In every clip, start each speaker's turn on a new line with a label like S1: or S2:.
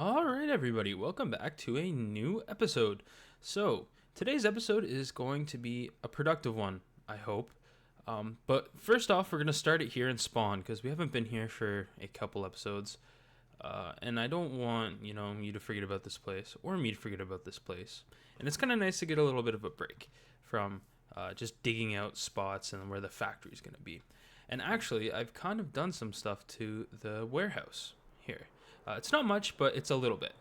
S1: Alright, everybody, welcome back to a new episode. So, today's episode is going to be a productive one, I hope. But first off, we're going to start it here in Spawn, because we haven't been here for a couple episodes. And I don't want, you to forget about this place, or me to forget about this place. And it's kind of nice to get a little bit of a break from just digging out spots and where the factory's going to be. And actually, I've kind of done some stuff to the warehouse here. It's not much, but it's a little bit.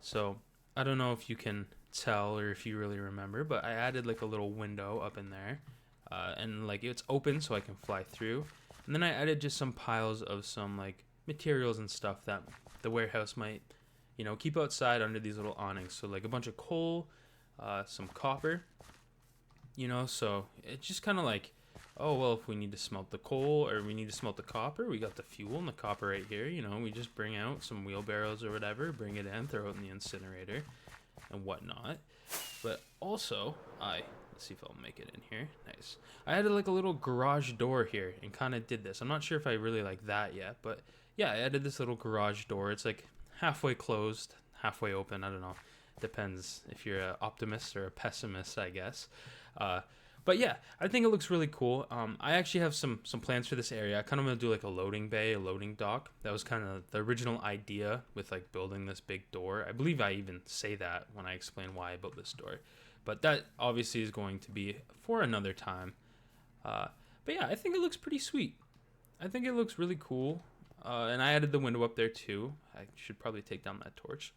S1: So I don't know if you can tell or if you really remember, but I added like a little window up in there, and like it's open so I can fly through. And then I added just some piles of some like materials and stuff that the warehouse might, keep outside under these little awnings. So like a bunch of coal, some copper, so it's just kind of like, oh, well, if we need to smelt the coal or we need to smelt the copper, we got the fuel and the copper right here. We just bring out some wheelbarrows or whatever, bring it in, throw it in the incinerator and whatnot. But also, let's see if I'll make it in here. Nice. I added like a little garage door here and kind of did this. I'm not sure if I really like that yet, but yeah, I added this little garage door. It's like halfway closed, halfway open. I don't know. Depends if you're an optimist or a pessimist, I guess. But yeah, I think it looks really cool. I actually have some plans for this area. I kind of want to do like a loading bay, a loading dock. That was kind of the original idea with like building this big door. I believe I even say that when I explain why I built this door. But that obviously is going to be for another time. But yeah, I think it looks pretty sweet. I think it looks really cool. And I added the window up there too. I should probably take down that torch.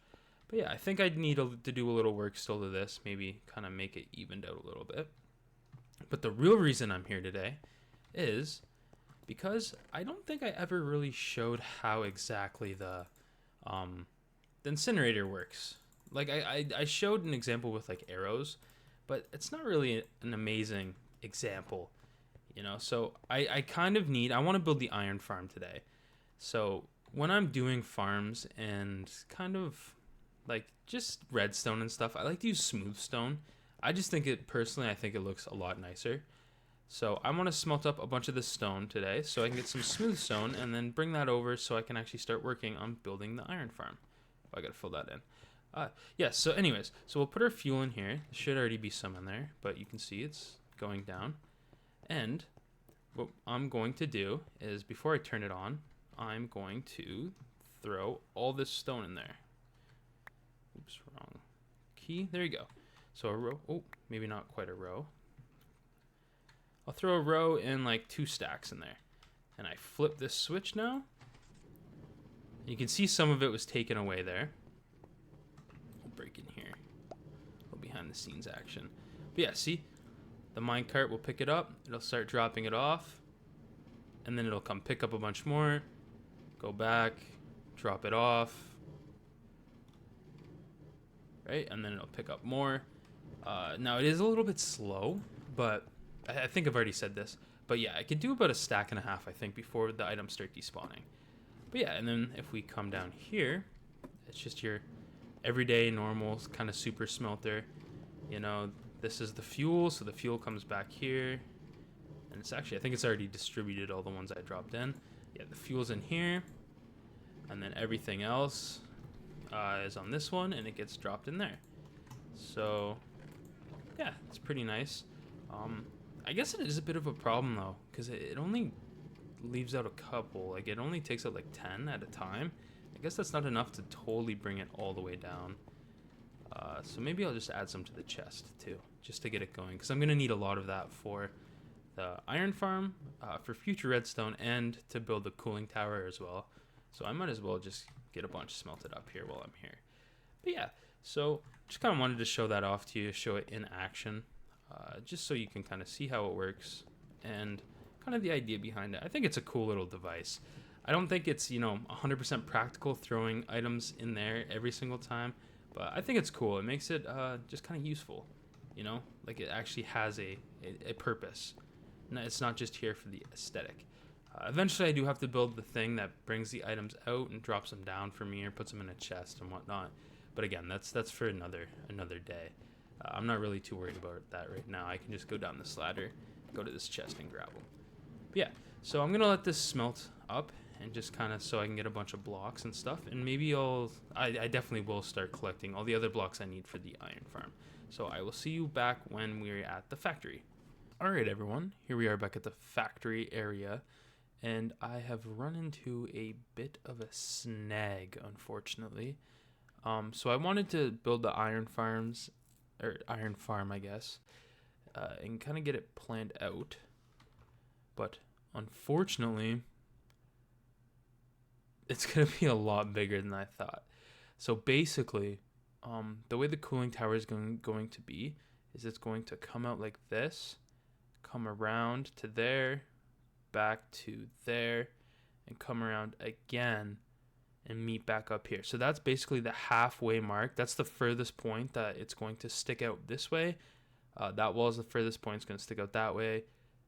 S1: But yeah, I think I'd need to do a little work still to this. Maybe kind of make it evened out a little bit. But the real reason I'm here today is because I don't think I ever really showed how exactly the incinerator works. Like I showed an example with like arrows, but it's not really an amazing example, So I kind of I want to build the iron farm today. So when I'm doing farms and kind of like just redstone and stuff, I like to use smooth stone. I just think I think it looks a lot nicer. So I want to smelt up a bunch of this stone today so I can get some smooth stone and then bring that over so I can actually start working on building the iron farm. Oh, I gotta fill that in. Yeah, so anyways, so we'll put our fuel in here. There should already be some in there, but you can see it's going down. And what I'm going to do is before I turn it on, I'm going to throw all this stone in there. Oops, wrong key. There you go. So a row, oh, maybe not quite a row. I'll throw a row and like 2 stacks in there. And I flip this switch now. And you can see some of it was taken away there. We'll break in here. A little behind the scenes action. But yeah, see? The minecart will pick it up. It'll start dropping it off. And then it'll come pick up a bunch more. Go back. Drop it off. Right? And then it'll pick up more. Now it is a little bit slow, but I think I've already said this. But yeah, I could do about a stack and a half, I think, before the items start despawning. But yeah, and then if we come down here, it's just your everyday, normal, kind of super smelter. This is the fuel, so the fuel comes back here. And it's actually, I think it's already distributed all the ones I dropped in. Yeah, the fuel's in here. And then everything else is on this one, and it gets dropped in there. So yeah, it's pretty nice. I guess it is a bit of a problem though, because it only leaves out a couple. Like it only takes out like 10 at a time. I guess that's not enough to totally bring it all the way down. So maybe I'll just add some to the chest too, just to get it going, because I'm gonna need a lot of that for the iron farm, for future redstone, and to build the cooling tower as well. So I might as well just get a bunch smelted up here while I'm here. But yeah, so just kind of wanted to show that off to you, show it in action, just so you can kind of see how it works and kind of the idea behind it. I think it's a cool little device. I don't think it's 100% practical throwing items in there every single time, but I think it's cool. It makes it just kind of useful, like it actually has a purpose. It's not just here for the aesthetic. Eventually I do have to build the thing that brings the items out and drops them down for me or puts them in a chest and whatnot. But again, that's for another day. I'm not really too worried about that right now. I can just go down this ladder, go to this chest and grab them. But yeah, so I'm going to let this smelt up, and just kind of so I can get a bunch of blocks and stuff. And maybe I definitely will start collecting all the other blocks I need for the iron farm. So I will see you back when we're at the factory. All right, everyone, here we are back at the factory area. And I have run into a bit of a snag, unfortunately. So I wanted to build the iron farm, I guess, and kind of get it planned out. But unfortunately, it's going to be a lot bigger than I thought. So basically, the way the cooling tower is going to be is it's going to come out like this, come around to there, back to there, and come around again and meet back up here. So that's basically the halfway mark. That's the furthest point that it's going to stick out this way. That wall is the furthest point. It's going to stick out that way.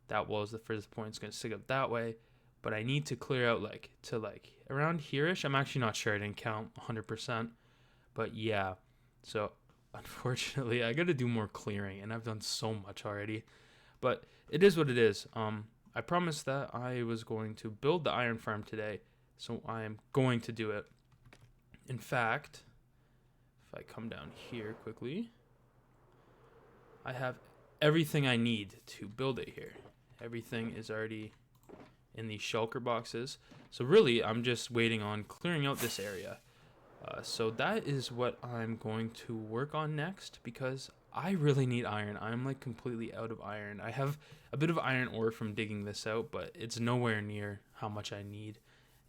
S1: That wall is the furthest point. It's going to stick out that way. But I need to clear out to around here-ish. I'm actually not sure. I didn't count 100%. But yeah. So unfortunately, I got to do more clearing. And I've done so much already. But it is what it is. I promised that I was going to build the iron farm today. So I am going to do it. In fact, if I come down here quickly, I have everything I need to build it here. Everything is already in these shulker boxes. So really, I'm just waiting on clearing out this area. So that is what I'm going to work on next, because I really need iron. I'm like completely out of iron. I have a bit of iron ore from digging this out, but it's nowhere near how much I need.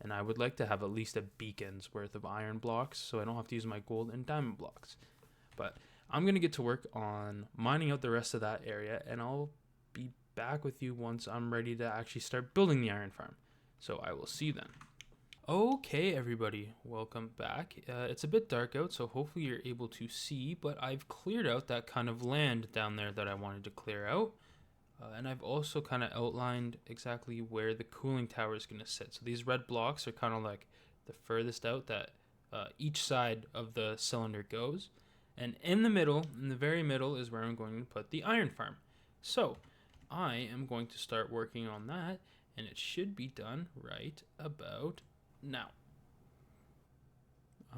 S1: And I would like to have at least a beacon's worth of iron blocks, so I don't have to use my gold and diamond blocks. But I'm going to get to work on mining out the rest of that area, and I'll be back with you once I'm ready to actually start building the iron farm. So I will see you then. Okay, everybody, welcome back. It's a bit dark out, so hopefully you're able to see, but I've cleared out that kind of land down there that I wanted to clear out. And I've also kind of outlined exactly where the cooling tower is going to sit. So these red blocks are kind of like the furthest out that each side of the cylinder goes. And in the middle, in the very middle, is where I'm going to put the iron farm. So I am going to start working on that, and it should be done right about now.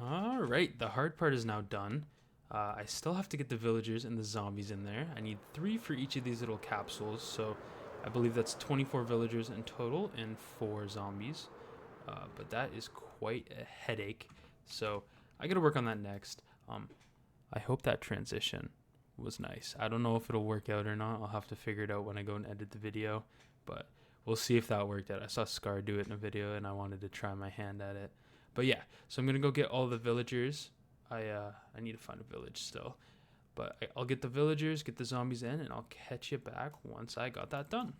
S1: All right, the hard part is now done. I still have to get the villagers and the zombies in there. I need 3 for each of these little capsules, so I believe that's 24 villagers in total and 4 zombies. But that is quite a headache, so I gotta work on that next. I hope that transition was nice. I don't know if it'll work out or not. I'll have to figure it out when I go and edit the video, but we'll see if that worked out. I saw Scar do it in a video, and I wanted to try my hand at it. But yeah, so I'm gonna go get all the villagers. I need to find a village still, but I'll get the villagers, get the zombies in, and I'll catch you back once I got that done.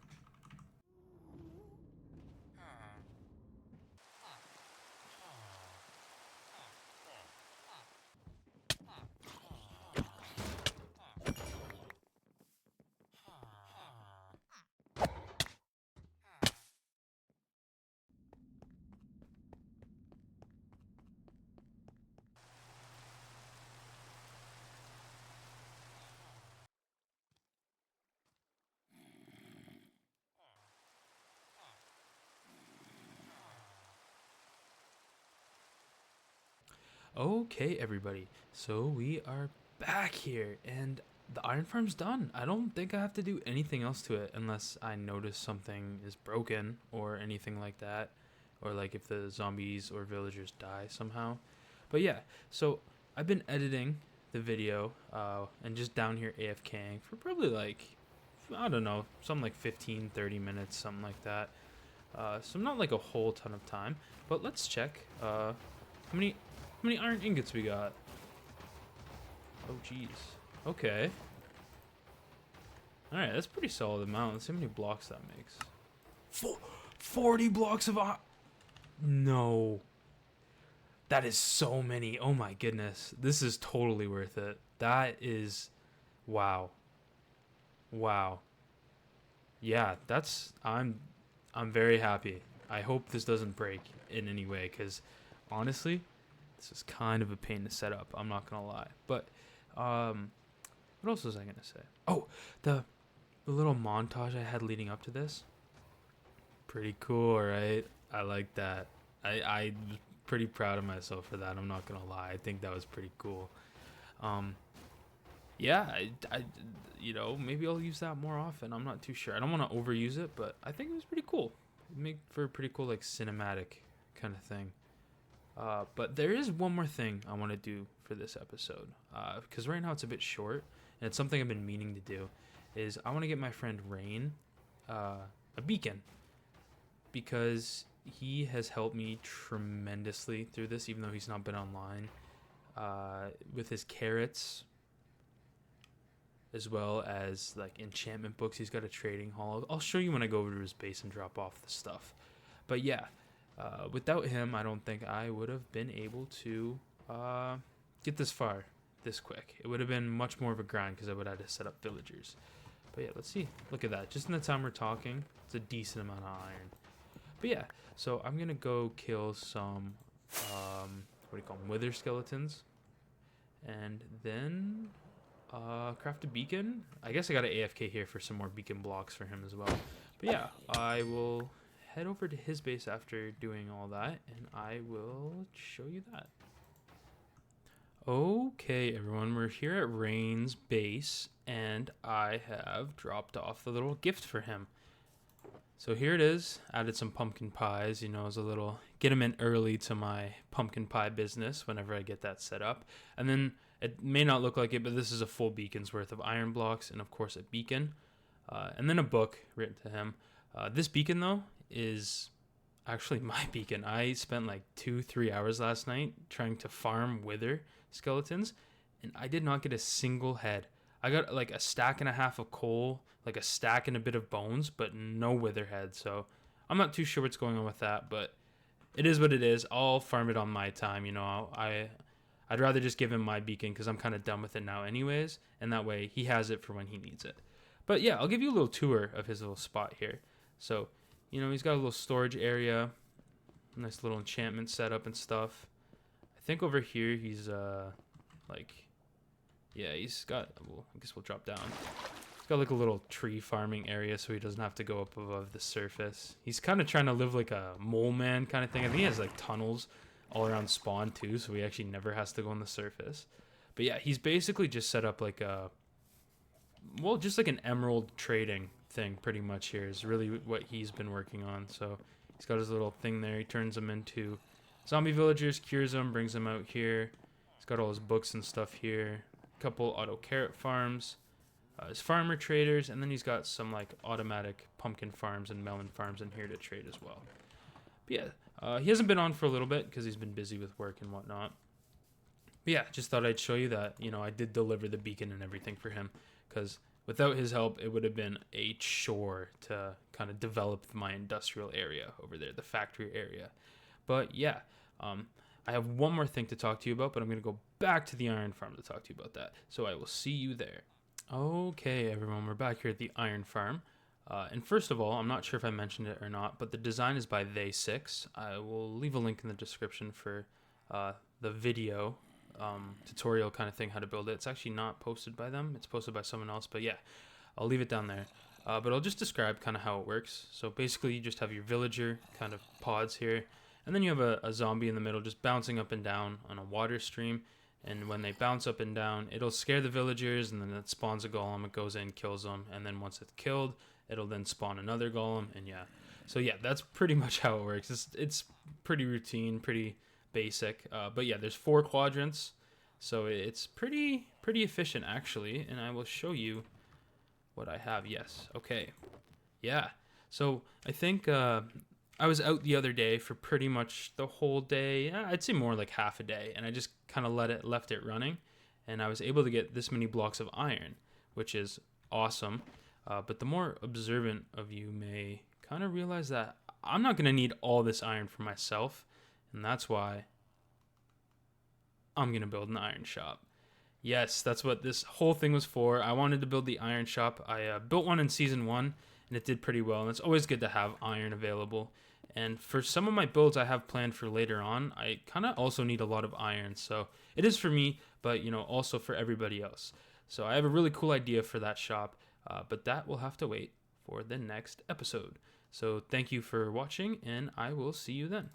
S1: Okay, everybody, so we are back here, and the iron farm's done. I don't think I have to do anything else to it unless I notice something is broken or anything like that, or like if the zombies or villagers die somehow. But yeah, so I've been editing the video and just down here AFKing for probably like, I don't know, something like 15-30 minutes, something like that. So not like a whole ton of time, but let's check how many iron ingots we got. Oh geez. Okay. Alright, that's pretty solid amount. Let's see how many blocks that makes. 40 blocks of no. That is so many. Oh my goodness. This is totally worth it. That is, wow. Wow. Yeah, that's, I'm very happy. I hope this doesn't break in any way, because honestly, this is kind of a pain to set up. I'm not gonna lie. But what else was I gonna say? Oh, the little montage I had leading up to this. Pretty cool, right? I like that. I was pretty proud of myself for that. I'm not gonna lie. I think that was pretty cool. Um, yeah, maybe I'll use that more often. I'm not too sure. I don't want to overuse it, but I think it was pretty cool. It made for a pretty cool like cinematic kind of thing. But there is one more thing I want to do for this episode, because right now it's a bit short, and it's something I've been meaning to do. Is I want to get my friend Raeyne a beacon, because he has helped me tremendously through this, even though he's not been online, with his carrots, as well as like enchantment books. He's got a trading hall. I'll show you when I go over to his base and drop off the stuff. But yeah, without him, I don't think I would have been able to get this far this quick. It would have been much more of a grind because I would have had to set up villagers. But yeah, let's see. Look at that. Just in the time we're talking, it's a decent amount of iron. But yeah, so I'm going to go kill some, what do you call them, wither skeletons. And then craft a beacon. I guess I got an AFK here for some more beacon blocks for him as well. But yeah, I will head over to his base after doing all that, and I will show you that. Okay, everyone, we're here at Raeyne's base, and I have dropped off the little gift for him. So here it is. Added some pumpkin pies, as a little get him in early to my pumpkin pie business whenever I get that set up. And then it may not look like it, but this is a full beacon's worth of iron blocks, and of course a beacon, and then a book written to him. This beacon, though, is actually my beacon. I spent like 2-3 hours last night trying to farm wither skeletons, and I did not get a single head. I got like a stack and a half of coal, like a stack and a bit of bones, but no wither head. So I'm not too sure what's going on with that, but it is what it is. I'll farm it on my time. I'd rather just give him my beacon because I'm kind of done with it now anyways, and that way he has it for when he needs it. But yeah, I'll give you a little tour of his little spot here. So, he's got a little storage area, nice little enchantment setup and stuff. I think over here he's he's got, well, I guess we'll drop down. He's got like a little tree farming area so he doesn't have to go up above the surface. He's kind of trying to live like a mole man kind of thing. I think he has like tunnels all around spawn too, so he actually never has to go on the surface. But yeah, he's basically just set up like just like an emerald trading thing pretty much here is really what he's been working on. So he's got his little thing there. He turns them into zombie villagers, cures them, brings them out here. He's got all his books and stuff here. A couple auto carrot farms, his farmer traders, and then he's got some like automatic pumpkin farms and melon farms in here to trade as well. But yeah, he hasn't been on for a little bit because he's been busy with work and whatnot. But yeah, just thought I'd show you that, I did deliver the beacon and everything for him, because without his help, it would have been a chore to kind of develop my industrial area over there, the factory area. But yeah, I have one more thing to talk to you about, but I'm going to go back to the iron farm to talk to you about that. So I will see you there. Okay, everyone, we're back here at the iron farm. And first of all, I'm not sure if I mentioned it or not, but the design is by They6. I will leave a link in the description for the video tutorial kind of thing, how to build it. It's actually not posted by them. It's posted by someone else, but yeah, I'll leave it down there. But I'll just describe kind of how it works. So basically, you just have your villager kind of pods here, and then you have a zombie in the middle just bouncing up and down on a water stream. And when they bounce up and down, it'll scare the villagers, and then it spawns a golem. It goes in, kills them, and then once it's killed, it'll then spawn another golem, and yeah. So yeah, that's pretty much how it works. It's pretty routine, pretty basic. But yeah, there's 4 quadrants, so it's pretty efficient actually. And I will show you what I have. Yes, okay, yeah. So I think I was out the other day for pretty much the whole day. I'd say more like half a day, and I just kind of left it running, and I was able to get this many blocks of iron, which is awesome. But the more observant of you may kind of realize that I'm not going to need all this iron for myself, and that's why I'm going to build an iron shop. Yes, that's what this whole thing was for. I wanted to build the iron shop. I built one in Season 1, and it did pretty well, and it's always good to have iron available. And for some of my builds I have planned for later on, I kind of also need a lot of iron. So it is for me, but also for everybody else. So I have a really cool idea for that shop, but that will have to wait for the next episode. So thank you for watching, and I will see you then.